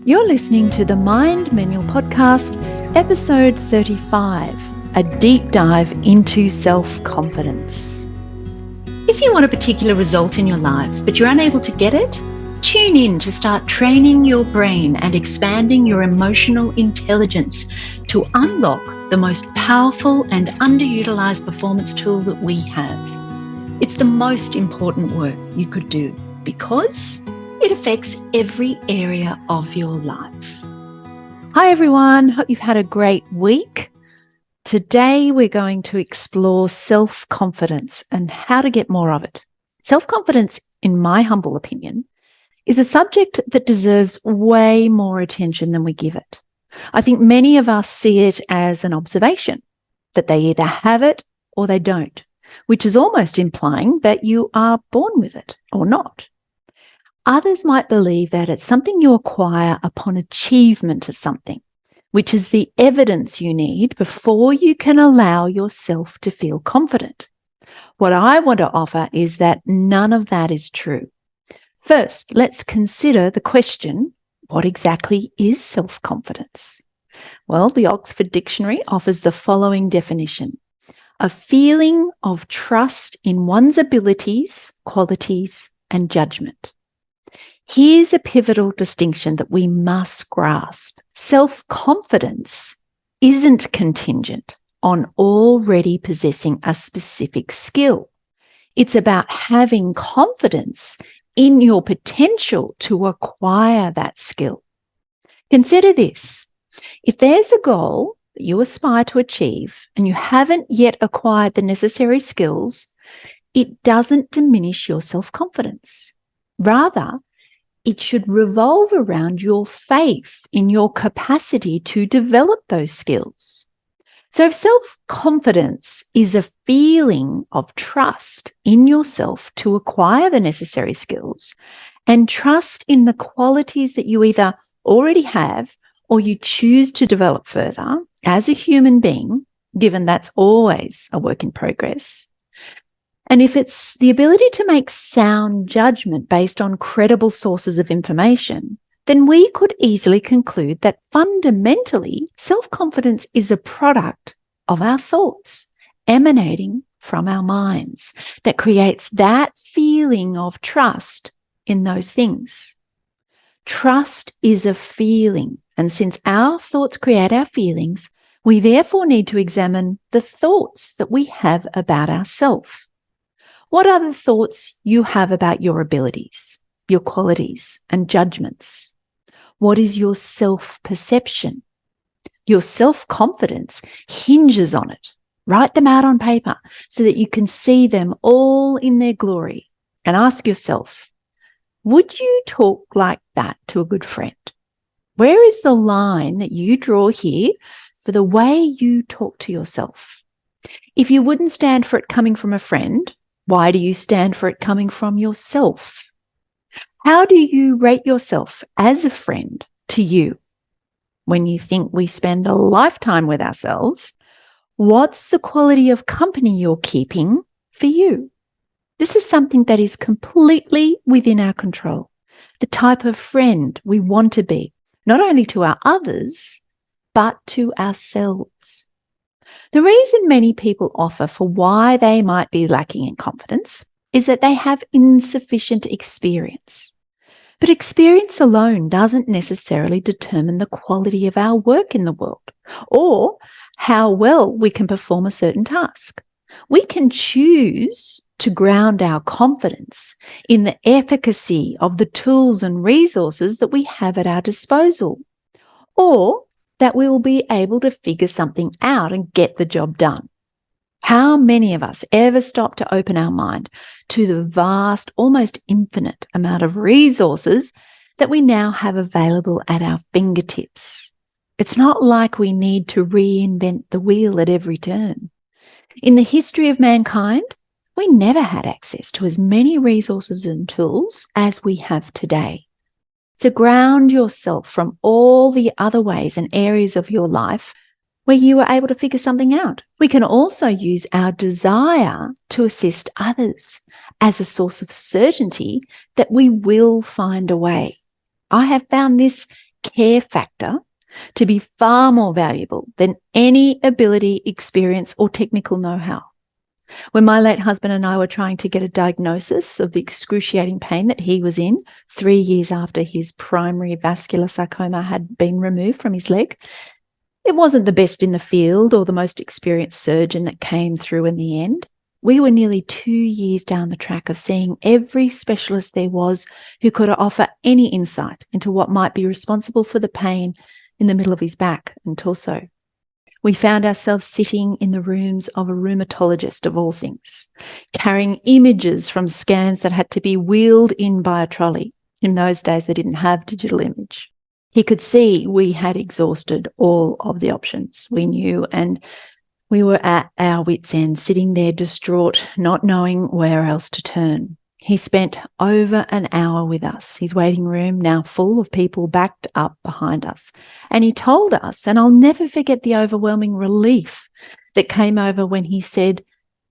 You're listening to the Mind Manual Podcast, episode 35, a deep dive into self-confidence. If you want a particular result in your life, but you're unable to get it, tune in to start training your brain and expanding your emotional intelligence to unlock the most powerful and underutilized performance tool that we have. It's the most important work you could do because it affects every area of your life. Hi everyone, hope you've had a great week. Today we're going to explore self-confidence and how to get more of it. Self-confidence, in my humble opinion, is a subject that deserves way more attention than we give it. I think many of us see it as an observation, that they either have it or they don't, which is almost implying that you are born with it or not. Others might believe that it's something you acquire upon achievement of something, which is the evidence you need before you can allow yourself to feel confident. What I want to offer is that none of that is true. First, let's consider the question, what exactly is self-confidence? Well, the Oxford Dictionary offers the following definition: a feeling of trust in one's abilities, qualities, and judgment. Here's a pivotal distinction that we must grasp. Self-confidence isn't contingent on already possessing a specific skill. It's about having confidence in your potential to acquire that skill. Consider this. If there's a goal that you aspire to achieve and you haven't yet acquired the necessary skills, it doesn't diminish your self-confidence. Rather, it should revolve around your faith in your capacity to develop those skills. So if self-confidence is a feeling of trust in yourself to acquire the necessary skills and trust in the qualities that you either already have or you choose to develop further as a human being, given that's always a work in progress, and if it's the ability to make sound judgment based on credible sources of information, then we could easily conclude that fundamentally, self-confidence is a product of our thoughts emanating from our minds that creates that feeling of trust in those things. Trust is a feeling, and since our thoughts create our feelings, we therefore need to examine the thoughts that we have about ourselves. What are the thoughts you have about your abilities, your qualities, and judgments? What is your self-perception? Your self-confidence hinges on it. Write them out on paper so that you can see them all in their glory and ask yourself, would you talk like that to a good friend? Where is the line that you draw here for the way you talk to yourself? If you wouldn't stand for it coming from a friend, why do you stand for it coming from yourself? How do you rate yourself as a friend to you? When you think we spend a lifetime with ourselves, what's the quality of company you're keeping for you? This is something that is completely within our control. The type of friend we want to be, not only to our others, but to ourselves. The reason many people offer for why they might be lacking in confidence is that they have insufficient experience. But experience alone doesn't necessarily determine the quality of our work in the world or how well we can perform a certain task. We can choose to ground our confidence in the efficacy of the tools and resources that we have at our disposal, or that we will be able to figure something out and get the job done. How many of us ever stop to open our mind to the vast, almost infinite amount of resources that we now have available at our fingertips? It's not like we need to reinvent the wheel at every turn. In the history of mankind, we never had access to as many resources and tools as we have today. So ground yourself from all the other ways and areas of your life where you were able to figure something out. We can also use our desire to assist others as a source of certainty that we will find a way. I have found this care factor to be far more valuable than any ability, experience, or technical know-how. When my late husband and I were trying to get a diagnosis of the excruciating pain that he was in 3 years after his primary vascular sarcoma had been removed from his leg, it wasn't the best in the field or the most experienced surgeon that came through in the end. We were nearly 2 years down the track of seeing every specialist there was who could offer any insight into what might be responsible for the pain in the middle of his back and torso. We found ourselves sitting in the rooms of a rheumatologist of all things, carrying images from scans that had to be wheeled in by a trolley. In those days, they didn't have digital image. He could see we had exhausted all of the options we knew, and we were at our wits' end, sitting there distraught, not knowing where else to turn. He spent over an hour with us, his waiting room now full of people backed up behind us. And he told us, and I'll never forget the overwhelming relief that came over when he said,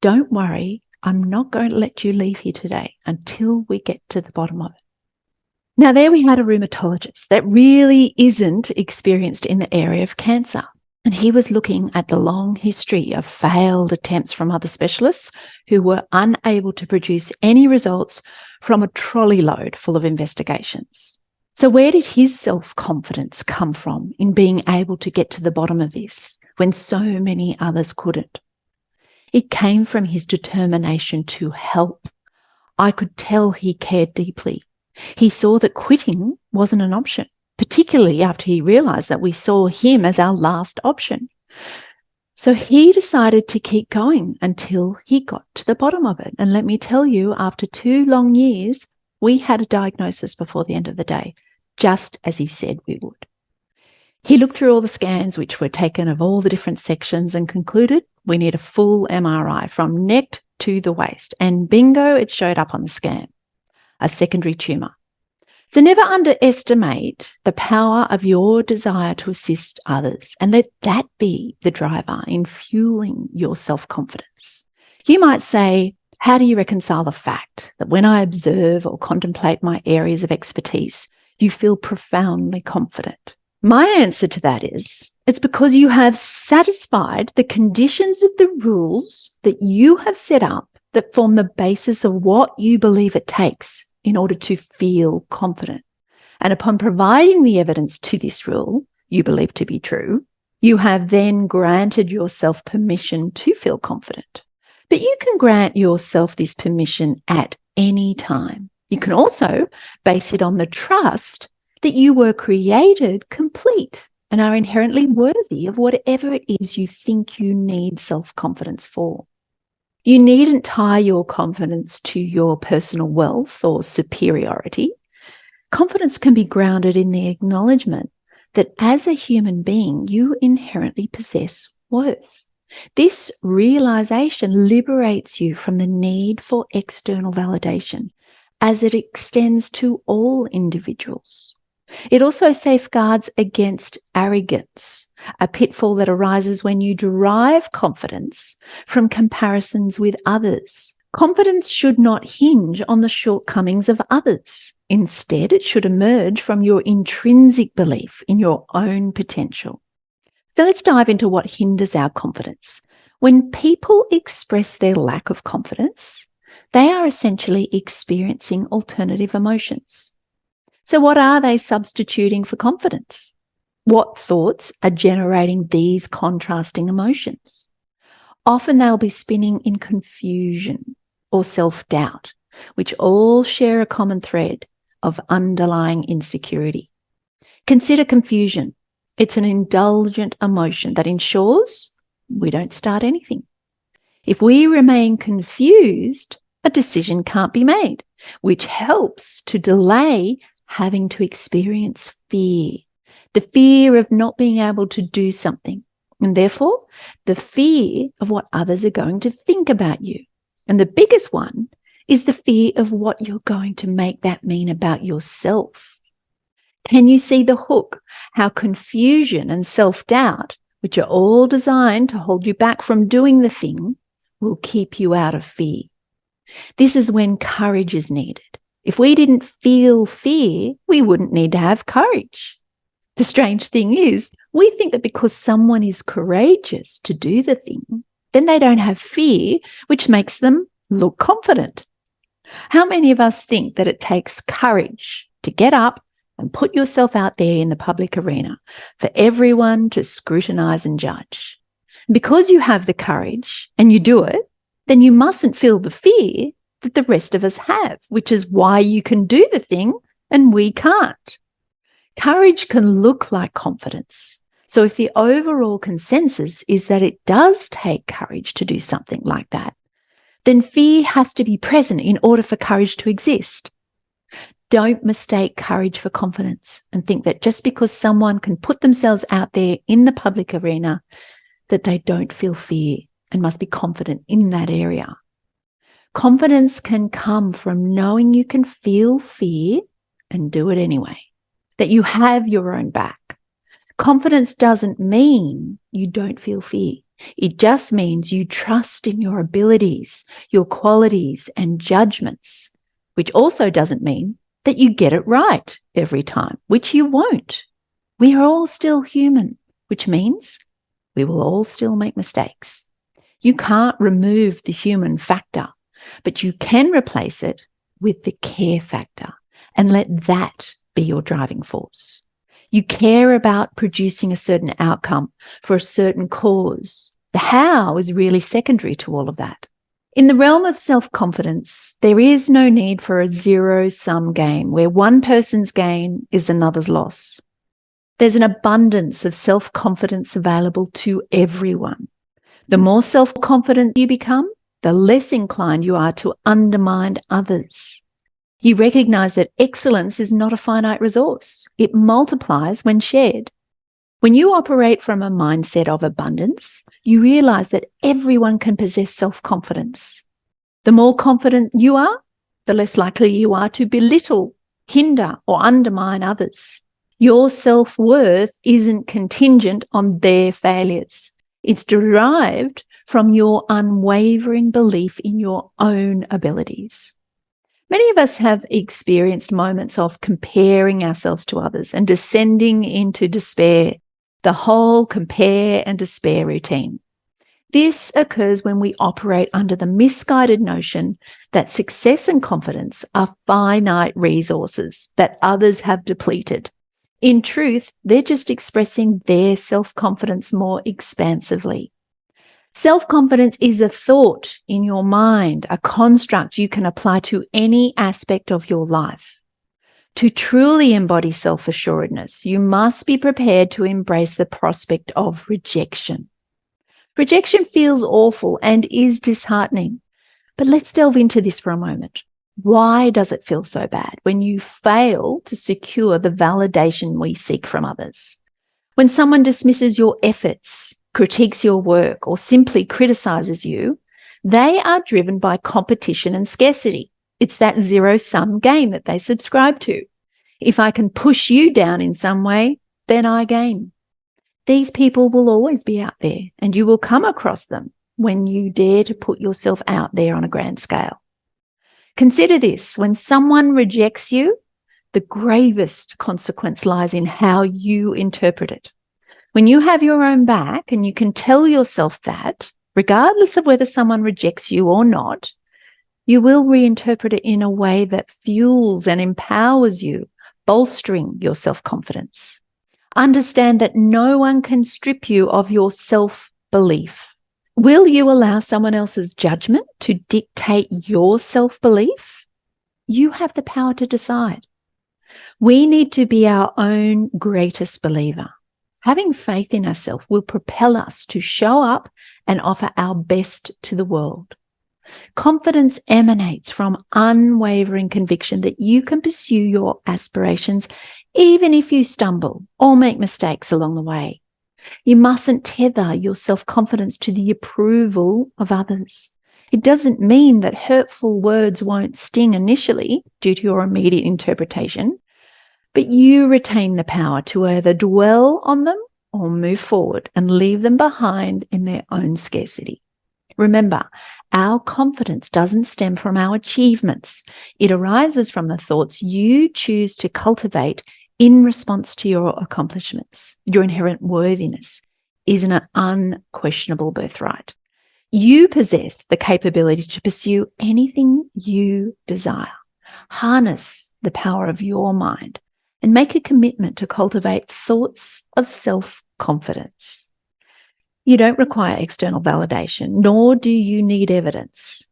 "Don't worry, I'm not going to let you leave here today until we get to the bottom of it." Now, there we had a rheumatologist that really isn't experienced in the area of cancer. And he was looking at the long history of failed attempts from other specialists who were unable to produce any results from a trolley load full of investigations. So where did his self-confidence come from in being able to get to the bottom of this when so many others couldn't? It came from his determination to help. I could tell he cared deeply. He saw that quitting wasn't an option, particularly after he realized that we saw him as our last option. So he decided to keep going until he got to the bottom of it. And let me tell you, after 2 long years, we had a diagnosis before the end of the day, just as he said we would. He looked through all the scans which were taken of all the different sections and concluded we need a full MRI from neck to the waist. And bingo, it showed up on the scan, a secondary tumour. So never underestimate the power of your desire to assist others, and let that be the driver in fueling your self-confidence. You might say, how do you reconcile the fact that when I observe or contemplate my areas of expertise, you feel profoundly confident? My answer to that is, it's because you have satisfied the conditions of the rules that you have set up that form the basis of what you believe it takes in order to feel confident. And upon providing the evidence to this rule you believe to be true, you have then granted yourself permission to feel confident. But you can grant yourself this permission at any time. You can also base it on the trust that you were created complete and are inherently worthy of whatever it is you think you need self-confidence for. You needn't tie your confidence to your personal wealth or superiority. Confidence can be grounded in the acknowledgement that as a human being, you inherently possess worth. This realization liberates you from the need for external validation as it extends to all individuals. It also safeguards against arrogance, a pitfall that arises when you derive confidence from comparisons with others. Confidence should not hinge on the shortcomings of others. Instead, it should emerge from your intrinsic belief in your own potential. So let's dive into what hinders our confidence. When people express their lack of confidence, they are essentially experiencing alternative emotions. So what are they substituting for confidence? What thoughts are generating these contrasting emotions? Often they'll be spinning in confusion or self-doubt, which all share a common thread of underlying insecurity. Consider confusion. It's an indulgent emotion that ensures we don't start anything. If we remain confused, a decision can't be made, which helps to delay having to experience fear, the fear of not being able to do something, and therefore the fear of what others are going to think about you. And the biggest one is the fear of what you're going to make that mean about yourself. Can you see the hook? How confusion and self-doubt, which are all designed to hold you back from doing the thing, will keep you out of fear. This is when courage is needed. If we didn't feel fear, we wouldn't need to have courage. The strange thing is, we think that because someone is courageous to do the thing, then they don't have fear, which makes them look confident. How many of us think that it takes courage to get up and put yourself out there in the public arena for everyone to scrutinize and judge? Because you have the courage and you do it, then you mustn't feel the fear that the rest of us have, which is why you can do the thing and we can't. Courage can look like confidence. So if the overall consensus is that it does take courage to do something like that, then fear has to be present in order for courage to exist. Don't mistake courage for confidence and think that just because someone can put themselves out there in the public arena, that they don't feel fear and must be confident in that area. Confidence can come from knowing you can feel fear and do it anyway, that you have your own back. Confidence doesn't mean you don't feel fear. It just means you trust in your abilities, your qualities and judgments, which also doesn't mean that you get it right every time, which you won't. We are all still human, which means we will all still make mistakes. You can't remove the human factor, but you can replace it with the care factor and let that be your driving force. You care about producing a certain outcome for a certain cause. The how is really secondary to all of that. In the realm of self-confidence, there is no need for a zero-sum game where one person's gain is another's loss. There's an abundance of self-confidence available to everyone. The more self-confident you become, the less inclined you are to undermine others. You recognize that excellence is not a finite resource. It multiplies when shared. When you operate from a mindset of abundance, you realize that everyone can possess self-confidence. The more confident you are, the less likely you are to belittle, hinder, or undermine others. Your self-worth isn't contingent on their failures. It's derived from your unwavering belief in your own abilities. Many of us have experienced moments of comparing ourselves to others and descending into despair, the whole compare and despair routine. This occurs when we operate under the misguided notion that success and confidence are finite resources that others have depleted. In truth, they're just expressing their self-confidence more expansively. Self-confidence is a thought in your mind, a construct you can apply to any aspect of your life. To truly embody self-assuredness, you must be prepared to embrace the prospect of rejection. Rejection feels awful and is disheartening, but let's delve into this for a moment. Why does it feel so bad when you fail to secure the validation we seek from others? When someone dismisses your efforts, critiques your work, or simply criticizes you, they are driven by competition and scarcity. It's that zero-sum game that they subscribe to. If I can push you down in some way, then I gain. These people will always be out there, and you will come across them when you dare to put yourself out there on a grand scale. Consider this: when someone rejects you, the gravest consequence lies in how you interpret it. When you have your own back and you can tell yourself that, regardless of whether someone rejects you or not, you will reinterpret it in a way that fuels and empowers you, bolstering your self-confidence. Understand that no one can strip you of your self-belief. Will you allow someone else's judgment to dictate your self-belief? You have the power to decide. We need to be our own greatest believer. Having faith in ourselves will propel us to show up and offer our best to the world. Confidence emanates from unwavering conviction that you can pursue your aspirations even if you stumble or make mistakes along the way. You mustn't tether your self-confidence to the approval of others. It doesn't mean that hurtful words won't sting initially due to your immediate interpretation, but you retain the power to either dwell on them or move forward and leave them behind in their own scarcity. Remember, our confidence doesn't stem from our achievements. It arises from the thoughts you choose to cultivate in response to your accomplishments. Your inherent worthiness is an unquestionable birthright. You possess the capability to pursue anything you desire. Harness the power of your mind and make a commitment to cultivate thoughts of self-confidence. You don't require external validation, nor do you need evidence.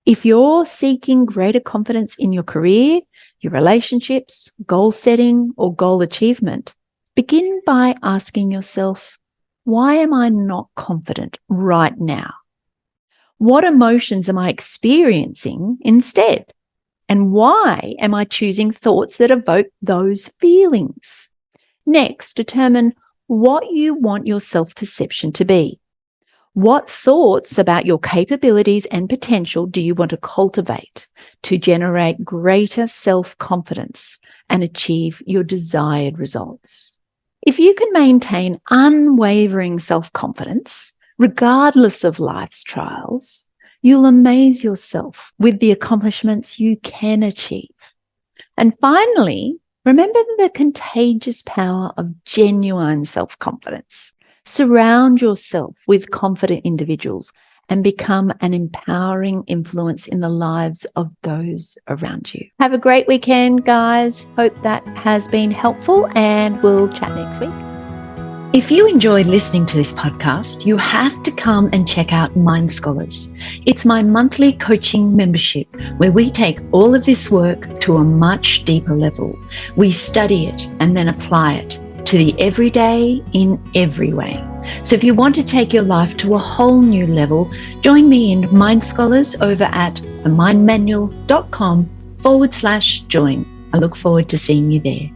If you're seeking greater confidence in your career, your relationships, goal setting, or goal achievement, begin by asking yourself, why am I not confident right now? What emotions am I experiencing instead? And why am I choosing thoughts that evoke those feelings? Next, determine what you want your self-perception to be. What thoughts about your capabilities and potential do you want to cultivate to generate greater self-confidence and achieve your desired results? If you can maintain unwavering self-confidence, regardless of life's trials, you'll amaze yourself with the accomplishments you can achieve. And finally, remember the contagious power of genuine self-confidence. Surround yourself with confident individuals and become an empowering influence in the lives of those around you. Have a great weekend, guys. Hope that has been helpful, and we'll chat next week. If you enjoyed listening to this podcast, you have to come and check out Mind Scholars. It's my monthly coaching membership where we take all of this work to a much deeper level. We study it and then apply it to the everyday in every way. So if you want to take your life to a whole new level, join me in Mind Scholars over at themindmanual.com/join. I look forward to seeing you there.